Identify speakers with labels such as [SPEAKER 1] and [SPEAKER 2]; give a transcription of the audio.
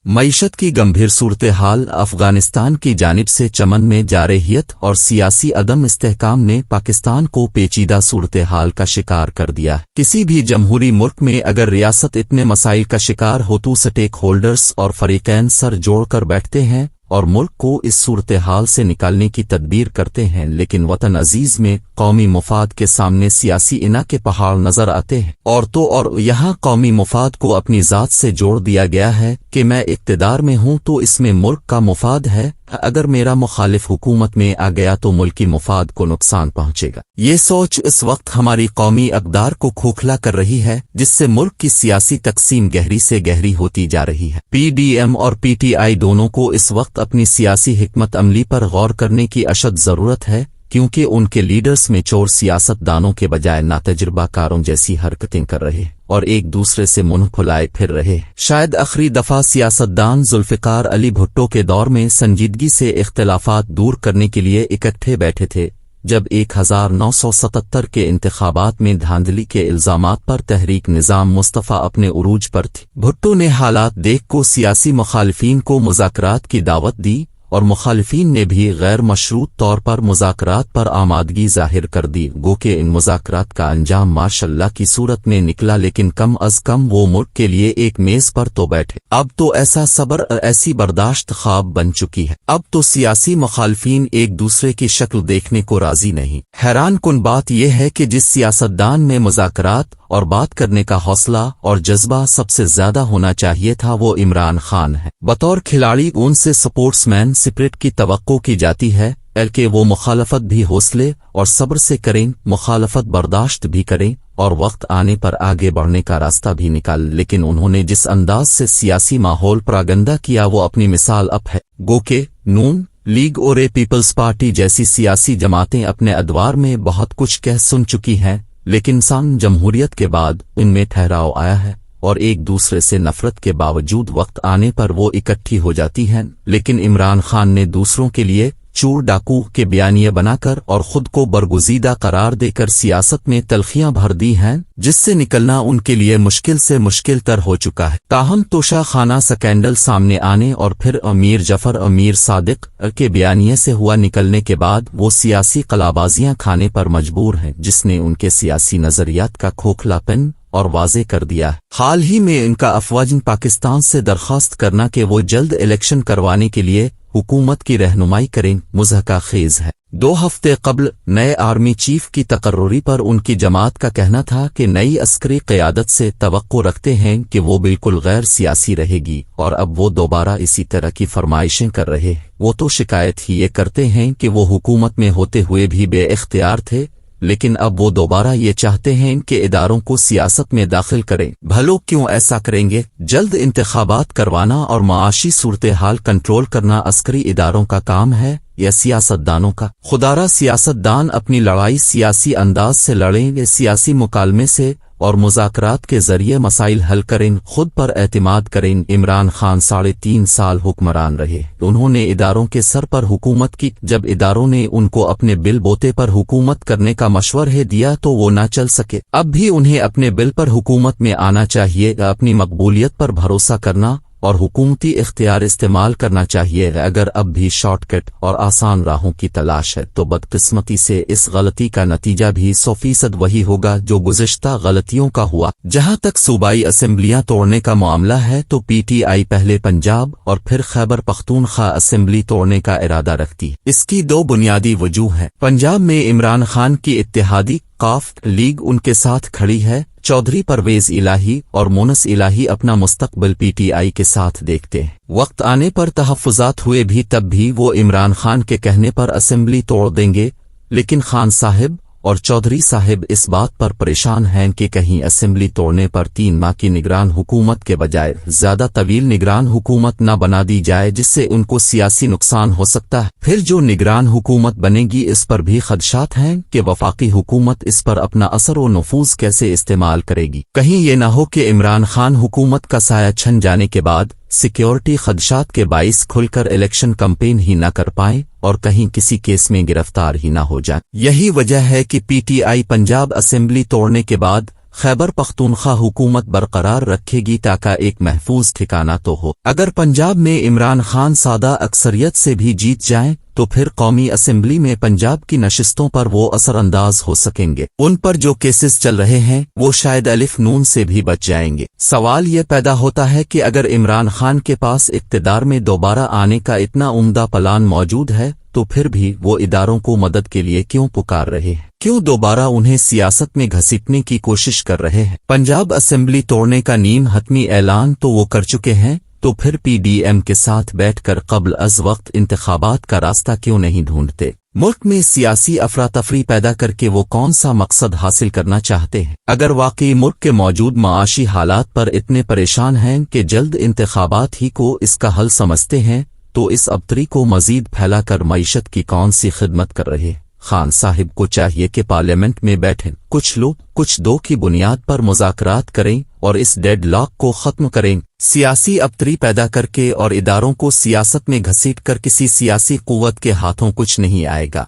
[SPEAKER 1] मईशत की गंभीर सूरत हाल अफगानिस्तान की जानिब से चमन में जारहियत और सियासी अदम इस्तेहकाम ने पाकिस्तान को पेचीदा सूरत हाल का शिकार कर दिया। किसी भी जमहूरी मुल्क में अगर रियासत इतने मसाइल का शिकार हो तो स्टेक होल्डर्स और फरीकैन सर जोड़कर बैठते हैं और मुल्क को इस सूरत हाल से निकालने की तदबीर करते हैं, लेकिन वतन अजीज में कौमी मुफाद के सामने सियासी इना के पहाड़ नजर आते हैं और यहाँ कौमी मुफाद को अपनी ज़ात से जोड़ दिया गया है कि मैं इक़्तिदार में हूँ तो इसमें मुल्क का मुफाद है, अगर मेरा मुखालिफ हुकूमत में आ गया तो मुल्की मुफाद को नुकसान पहुंचेगा। ये सोच इस वक्त हमारी कौमी अक़दार को खोखला कर रही है, जिससे मुल्क की सियासी तकसीम गहरी से गहरी होती जा रही है। PDM और PTI दोनों को इस वक्त अपनी सियासी हिकमत अमली पर गौर करने की अशद ज़रूरत है, क्योंकि उनके लीडर्स में चोर सियासतदानों के बजाय नातजुर्बाकारों जैसी हरकतें कर रहे और एक दूसरे से मुंह फुलाए फिर रहे। शायद आखिरी दफा सियासतदान जुल्फ़िकार अली भुट्टो के दौर में संजीदगी से इख्तिलाफात दूर करने के लिए इकट्ठे बैठे थे, जब 1977 के इंतखाबात में धांधली के इल्जामात पर तहरीक निज़ाम मुस्तफ़ा अपने उरूज पर थी। भुट्टो ने हालात देख को सियासी मुखालिफिन को मुज़ाकरात की दावत दी और मुखालिफिन ने भी गैर मशरूत तौर पर मुज़ाकरात पर आमादगी जाहिर कर दी। गो के इन मुज़ाकरात का अंजाम माशाअल्लाह की सूरत में निकला, लेकिन कम अज कम वो मुल्क के लिए एक मेज पर तो बैठे। अब तो ऐसा सब्र ऐसी बर्दाश्त ख्वाब बन चुकी है। अब तो सियासी मुखालिफिन एक दूसरे की शक्ल देखने को राजी नहीं। हैरान कुन बात यह है कि जिस सियासतदान में मुज़ाकरात और बात करने का हौसला और जज्बा सबसे ज्यादा होना चाहिए था वो इमरान खान है। बतौर खिलाड़ी उनसे स्पोर्ट्समैन स्पिरिट की तवक्को की जाती है, बल्कि वो मुखालफत भी हौसले और सब्र से करें, मुखालफत बर्दाश्त भी करें और वक्त आने पर आगे बढ़ने का रास्ता भी निकाल। लेकिन उन्होंने जिस अंदाज से सियासी माहौल प्रागंदा किया वो अपनी मिसाल अप है। गो के नून लीग और पीपल्स पार्टी जैसी सियासी जमातें अपने अदवार में बहुत कुछ कह सुन चुकी हैं, लेकिन सान जमहूरियत के बाद इनमें ठहराव आया है और एक दूसरे से नफरत के बावजूद वक्त आने पर वो इकट्ठी हो जाती हैं। लेकिन इमरान खान ने दूसरों के लिए चोर डाकू के बयानिए बनाकर और खुद को बरगुजीदा करार देकर सियासत में तलखियां भर दी हैं, जिससे निकलना उनके लिए मुश्किल से मुश्किल तर हो चुका है। ताहम तोशा खाना स्कैंडल सामने आने और फिर अमीर जफर अमीर सादिक के बयानिए से हुआ निकलने के बाद वो सियासी कलाबाजियां खाने पर मजबूर हैं, जिसने उनके सियासी नजरियात का खोखलापन और वाजे कर दिया। हाल ही में इनका अफवाजन पाकिस्तान से दरख्वास्त करना कि वो जल्द इलेक्शन करवाने के लिए हुकूमत की रहनुमाई करें मुज़हका खेज है। 2 हफ्ते कबल नए आर्मी चीफ की तकर्रुरी पर उनकी जमात का कहना था कि नई अस्करी क़यादत से तवक्को रखते हैं कि वो बिल्कुल गैर सियासी रहेगी, और अब वो दोबारा इसी तरह की फरमाइशें कर रहे हैं। वो तो शिकायत ही ये करते हैं कि वो हुकूमत में होते हुए भी बेइख्तियार थे, लेकिन अब वो दोबारा ये चाहते हैं कि इदारों को सियासत में दाखिल करें। भलो क्यों ऐसा करेंगे? जल्द इंतखाबात करवाना और माशी सूरत हाल कंट्रोल करना अस्करी इदारों का काम है या सियासतदानों का? खुदारा सियासतदान अपनी लड़ाई सियासी अंदाज से लड़ें, सियासी मुकालमे से और मुज़ाकरात के जरिए मसाइल हल करें, खुद पर एतमाद करें। इमरान खान 3.5 साल हुक्मरान रहे, उन्होंने इदारों के सर पर हुकूमत की। जब इदारों ने उनको अपने बिल बोते पर हुकूमत करने का मशवरा दिया तो वो ना चल सके। अब भी उन्हें अपने बिल पर हुकूमत में आना चाहिए, अपनी मकबूलियत पर भरोसा करना और हुकूमती इख्तियार इस्तेमाल करना चाहिए। अगर अब भी शॉर्टकट और आसान राहों की तलाश है तो बदकिस्मती से इस गलती का नतीजा भी 100% वही होगा जो गुज़िश्ता गलतियों का हुआ। जहां तक सूबाई असेंबलियां तोड़ने का मामला है तो PTI पहले पंजाब और फिर खैबर पख्तूनख्वा असेंबली तोड़ने का इरादा रखती है। इसकी 2 बुनियादी वजूह हैं। पंजाब में इमरान खान की इत्तेहादी काफ लीग उनके साथ खड़ी है। चौधरी परवेज इलाही और मोनस इलाही अपना मुस्तकबिल PTI के साथ देखते हैं। वक्त आने पर तहफ़्फ़ुज़ात हुए भी तब भी वो इमरान खान के कहने पर असेंबली तोड़ देंगे, लेकिन खान साहिब और चौधरी साहिब इस बात पर परेशान हैं कि कहीं असेंबली तोड़ने पर 3 माह की निगरान हुकूमत के बजाय ज्यादा तवील निगरान हुकूमत न बना दी जाए, जिससे उनको सियासी नुकसान हो सकता है। फिर जो निगरान हुकूमत बनेगी इस पर भी खदशात हैं कि वफाकी हुकूमत इस पर अपना असर व नफूज कैसे इस्तेमाल करेगी। कहीं ये न हो कि इमरान खान हुकूमत का साया छन जाने के बाद सिक्योरिटी खदशात के बाइस खुलकर इलेक्शन कैंपेन ही न कर पाएं और कहीं किसी केस में गिरफ्तार ही न हो जाए। यही वजह है कि PTI पंजाब असेंबली तोड़ने के बाद خیبر پختونخوا حکومت برقرار رکھے گی تاکہ ایک محفوظ ٹھکانہ تو ہو۔ اگر پنجاب میں عمران خان سادہ اکثریت سے بھی جیت جائیں تو پھر قومی اسمبلی میں پنجاب کی نشستوں پر وہ اثر انداز ہو سکیں گے۔ ان پر جو کیسز چل رہے ہیں وہ شاید الف نون سے بھی بچ جائیں گے۔ سوال یہ پیدا ہوتا ہے کہ اگر عمران خان کے پاس اقتدار میں دوبارہ آنے کا اتنا عمدہ پلان موجود ہے تو پھر بھی وہ اداروں کو مدد کے لیے کیوں پکار رہے ہیں؟ کیوں دوبارہ انہیں سیاست میں گھسیٹنے کی کوشش کر رہے ہیں؟ پنجاب اسمبلی توڑنے کا نیم حتمی اعلان تو وہ کر چکے ہیں، تو پھر پی ڈی ایم کے ساتھ بیٹھ کر قبل از وقت انتخابات کا راستہ کیوں نہیں ڈھونڈتے؟ ملک میں سیاسی افراتفری پیدا کر کے وہ کون سا مقصد حاصل کرنا چاہتے ہیں؟ اگر واقعی ملک کے موجود معاشی حالات پر اتنے پریشان ہیں کہ جلد انتخابات ہی کو اس کا حل سمجھتے ہیں تو اس ابتری کو مزید پھیلا کر معیشت کی کون سی خدمت کر رہے؟ خان صاحب کو چاہیے کہ پارلیمنٹ میں بیٹھیں، کچھ لو کچھ دو کی بنیاد پر مذاکرات کریں اور اس ڈیڈ لاک کو ختم کریں۔ سیاسی ابتری پیدا کر کے اور اداروں کو سیاست میں گھسیٹ کر کسی سیاسی قوت کے ہاتھوں کچھ نہیں آئے گا۔